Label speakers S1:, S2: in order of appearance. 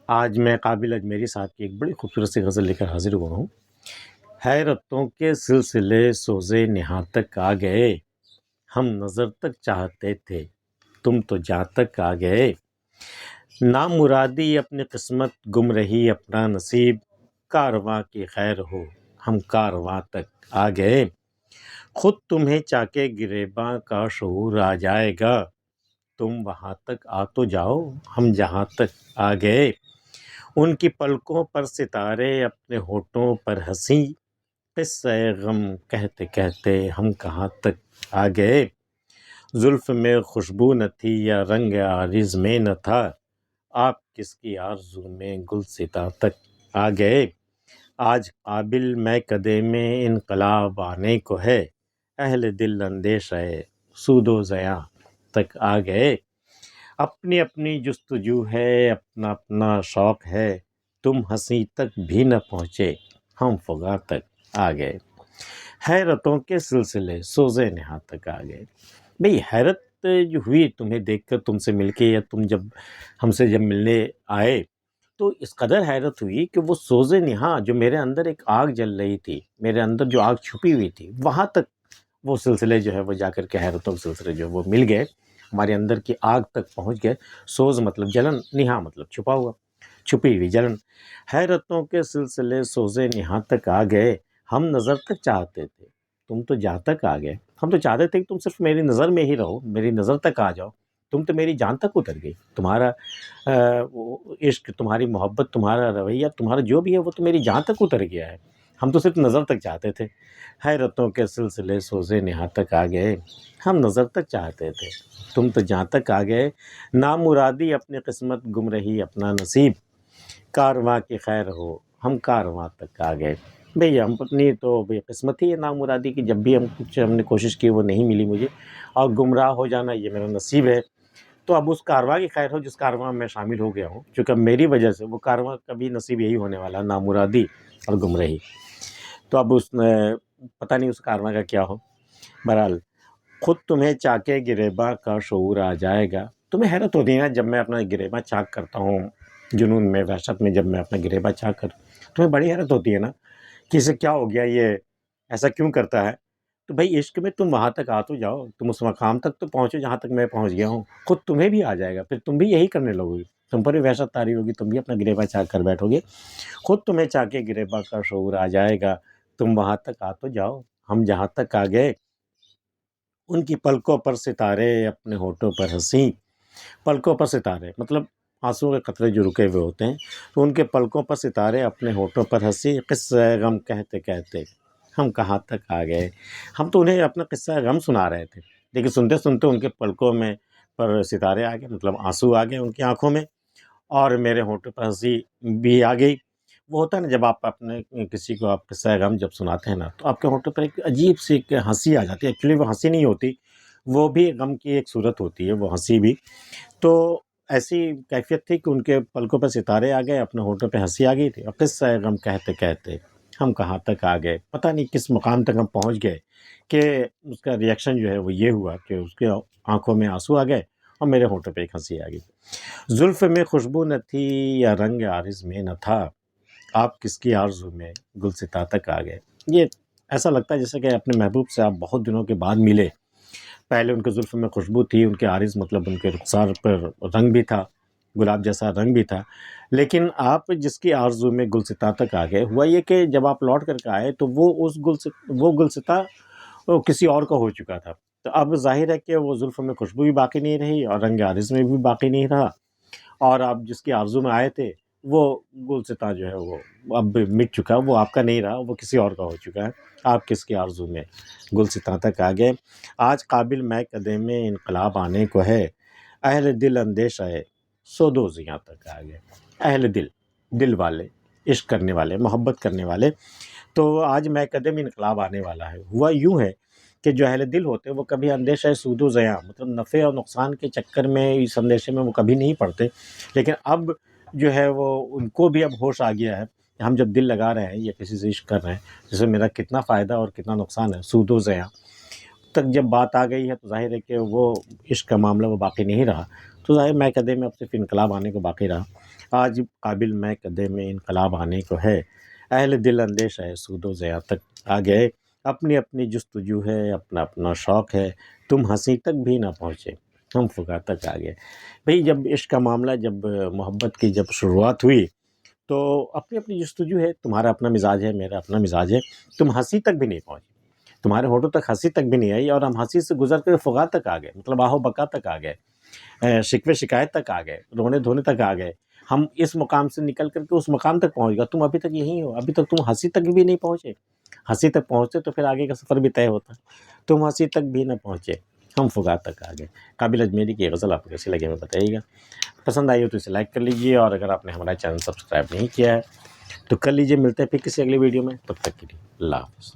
S1: آج میں قابل اجمیری صاحب کی ایک بڑی خوبصورت سی غزل لے کر حاضر ہوا ہوں۔ حیرتوں کے سلسلے سوزے نہاں تک آ گئے، ہم نظر تک چاہتے تھے تم تو جہاں تک آ گئے۔ نامرادی اپنی قسمت، گم رہی اپنا نصیب، کارواں کی خیر ہو ہم کارواں تک آ گئے۔ خود تمہیں چاکے گریباں کا شعور آ جائے گا، تم وہاں تک آ تو جاؤ ہم جہاں تک آ گئے۔ ان کی پلکوں پر ستارے اپنے ہونٹوں پر ہنسی، قصہ غم کہتے کہتے ہم کہاں تک آ گئے۔ زلف میں خوشبو نہ تھی یا رنگ عارض میں نہ تھا، آپ کس کی آرزو میں گلستاں تک آ گئے۔ آج قابل میں کدے میں انقلاب آنے کو ہے، اہل دل اندیشہ سود و زیاں تک آ گئے۔ اپنی اپنی جستجو ہے، اپنا اپنا شوق ہے، تم ہنسی تک بھی نہ پہنچے ہم فغاں تک آ گئے۔ حیرتوں کے سلسلے سوزے نہاں تک آ گئے۔ بھئی حیرت جو ہوئی تمہیں دیکھ کر، تم سے مل کے، یا تم جب ہم سے جب ملنے آئے تو اس قدر حیرت ہوئی کہ وہ سوزے نہاں جو میرے اندر ایک آگ جل رہی تھی، میرے اندر جو آگ چھپی ہوئی تھی، وہاں تک وہ سلسلے جو ہے وہ جا کر کے حیرتوں کے سلسلے جو وہ مل گئے، ہمارے اندر کی آگ تک پہنچ گئے۔ سوز مطلب جلن، نہاں مطلب چھپا ہوا، چھپی ہوئی جلن۔ حیرتوں کے سلسلے سوزے نہاں تک آ گئے، ہم نظر تک چاہتے تھے تم تو جہاں تک آ گئے۔ ہم تو چاہتے تھے کہ تم صرف میری نظر میں ہی رہو، میری نظر تک آ جاؤ، تم تو میری جان تک اتر گئی۔ تمہارا وہ عشق، تمہاری محبت، تمہارا رویہ، تمہارا جو بھی ہے وہ تو میری جان تک اتر گیا ہے، ہم تو صرف نظر تک چاہتے تھے۔ حیرتوں کے سلسلے سوزے نہاں تک آ گئے، ہم نظر تک چاہتے تھے تم تو جہاں تک آ گئے۔ نامرادی اپنی قسمت، گم رہی اپنا نصیب، کارواں کی خیر ہو ہم کارواں تک آ گئے۔ بھئی ہم اپنی تو بھئی قسمت ہی ہے نامرادی کی، جب بھی ہم نے کوشش کی وہ نہیں ملی مجھے، اور گمراہ ہو جانا یہ میرا نصیب ہے۔ تو اب اس کارواں کی خیر ہو جس کارواں میں شامل ہو گیا ہوں، چونکہ میری وجہ سے وہ کارواں کبھی نصیب یہی ہونے والا، نامرادی اور گمراہی۔ تو اب اس پتہ نہیں اس کارواں کا کیا ہو۔ بہرحال خود تمہیں چاکے گریباں کا شعور آ جائے گا۔ تمہیں حیرت ہوتی ہے نا جب میں اپنا گریباں چاک کرتا ہوں، جنون میں، وحشت میں جب میں اپنا گریباں چاک کر، تمہیں بڑی حیرت ہوتی ہے نا کہ اسے کیا ہو گیا، یہ ایسا کیوں کرتا ہے۔ تو بھائی عشق میں تم وہاں تک آ تو جاؤ، تم اس مقام تک تو پہنچو جہاں تک میں پہنچ گیا ہوں، خود تمہیں بھی آ جائے گا، پھر تم بھی یہی کرنے لگو گے، تم پر بھی وحشت طاری ہوگی، تم بھی اپنا گریباں چاک کر بیٹھو گے۔ خود تمہیں چاکے گریباں کا شعور آ جائے گا، تم وہاں تک آ تو جاؤ ہم جہاں تک آ گئے۔ ان کی پلکوں پر ستارے اپنے ہونٹوں پر ہنسی، پلکوں پر ستارے مطلب آنسوں کے قطرے جو رکے ہوئے ہوتے ہیں، تو ان کے پلکوں پر ستارے اپنے ہونٹوں پر ہنسی، قصہ غم کہتے کہتے ہم کہاں تک آ گئے۔ ہم تو انہیں اپنا قصہ غم سنا رہے تھے، لیکن سنتے سنتے ان کے پلکوں میں پر ستارے آ گئے، مطلب آنسو آ گئے ان کی آنکھوں میں، اور میرے ہونٹوں پر ہنسی بھی آ گئی۔ وہ ہوتا ہے نا جب آپ اپنے کسی کو آپ قصہ غم جب سناتے ہیں نا، تو آپ کے ہونٹوں پر ایک عجیب سی ایک ہنسی آ جاتی ہے۔ ایکچولی وہ ہنسی نہیں ہوتی، وہ بھی غم کی ایک صورت ہوتی ہے، وہ ہنسی بھی۔ تو ایسی کیفیت تھی کہ ان کے پلکوں پہ ستارے آ گئے، اپنے ہونٹوں پہ ہنسی آ گئی تھی، اور قصہ غم کہتے کہتے ہم کہاں تک آ گئے۔ پتہ نہیں کس مقام تک ہم پہنچ گئے کہ اس کا ریئیکشن جو ہے وہ یہ ہوا کہ اس کے آنکھوں میں آنسو آ گئے اور میرے ہونٹوں پہ ایک ہنسی آ گئی۔ زلف میں خوشبو نہ تھی یا رنگ عارض میں نہ تھا، آپ کس کی آرزو میں گلستاں تک آ گئے۔ یہ ایسا لگتا ہے جیسے کہ اپنے محبوب سے آپ بہت دنوں کے بعد ملے، پہلے ان کے زلف میں خوشبو تھی، ان کے عارض مطلب ان کے رخسار پر رنگ بھی تھا، گلاب جیسا رنگ بھی تھا، لیکن آپ جس کی آرزو میں گلستاں تک آ گئے، ہوا یہ کہ جب آپ لوٹ کر کے آئے تو وہ گلستاں وہ کسی اور کا ہو چکا تھا۔ تو اب ظاہر ہے کہ وہ زلف میں خوشبو بھی باقی نہیں رہی اور رنگ عارض میں بھی باقی نہیں رہا، اور آپ جس کی آرزو میں آئے تھے وہ گلستاں جو ہے وہ اب مٹ چکا، وہ آپ کا نہیں رہا، وہ کسی اور کا ہو چکا ہے۔ آپ کس کی آرزو میں گلستاں تک آ گئے۔ آج قابل میں کدے میں انقلاب آنے کو ہے، اہل دل اندیشہ سودوزیاں تک آ گئے۔ اہل دل، دل والے، عشق کرنے والے، محبت کرنے والے، تو آج میں کدے میں انقلاب آنے والا ہے۔ ہوا یوں ہے کہ جو اہل دل ہوتے ہیں وہ کبھی اندیشہ سود و زیاں مطلب نفع اور نقصان کے چکر میں، اس اندیشے میں وہ کبھی نہیں پڑتے، لیکن اب جو ہے وہ ان کو بھی اب ہوش آ گیا ہے کہ ہم جب دل لگا رہے ہیں یا کسی سے عشق کر رہے ہیں، جس سے میرا کتنا فائدہ اور کتنا نقصان ہے، سود و زیاں تک جب بات آ گئی ہے، تو ظاہر ہے کہ وہ عشق کا معاملہ وہ باقی نہیں رہا، تو ظاہر میں کدے میں اب صرف انقلاب آنے کو باقی رہا۔ آج قابل میں قدے میں انقلاب آنے کو ہے، اہل دل اندیش ہے سود و ضیاع تک آ گئے، اپنی اپنی جستجو ہے، اپنا اپنا شوق ہے، تم ہنسی تک بھی نہ پہنچے، ہم فغاں تک آ گئے۔ بھئی جب عشق کا معاملہ، جب محبت کی جب شروعات ہوئی تو اپنی اپنی جستجو ہے، تمہارا اپنا مزاج ہے، میرا اپنا مزاج ہے، تم ہنسی تک بھی نہیں پہنچے، تمہارے ہونٹوں تک ہنسی تک بھی نہیں آئی، اور ہم ہنسی سے گزر کر فغاں تک آ گئے، مطلب آہ و بکا تک آ گئے، شکوے شکایت تک آ گئے، رونے دھونے تک آ گئے، ہم اس مقام سے نکل کر کے اس مقام تک پہنچ گئے، تم ابھی تک یہیں ہو، ابھی تک تم ہنسی تک بھی نہیں پہنچے۔ ہنسی تک پہنچتے تو پھر آگے کا سفر بھی طے ہوتا، تم ہنسی تک بھی نہ پہنچے، ہم فغاں تک آ گئے۔ قابل اجمیری کی یہ غزل آپ کو کیسی لگی ہمیں بتائیے گا، پسند آئی ہو تو اسے لائک کر لیجیے، اور اگر آپ نے ہمارا چینل سبسکرائب نہیں کیا ہے تو کر لیجیے۔ ملتے ہیں پھر کسی اگلی ویڈیو میں، تب تک کے لیے اللہ حافظ۔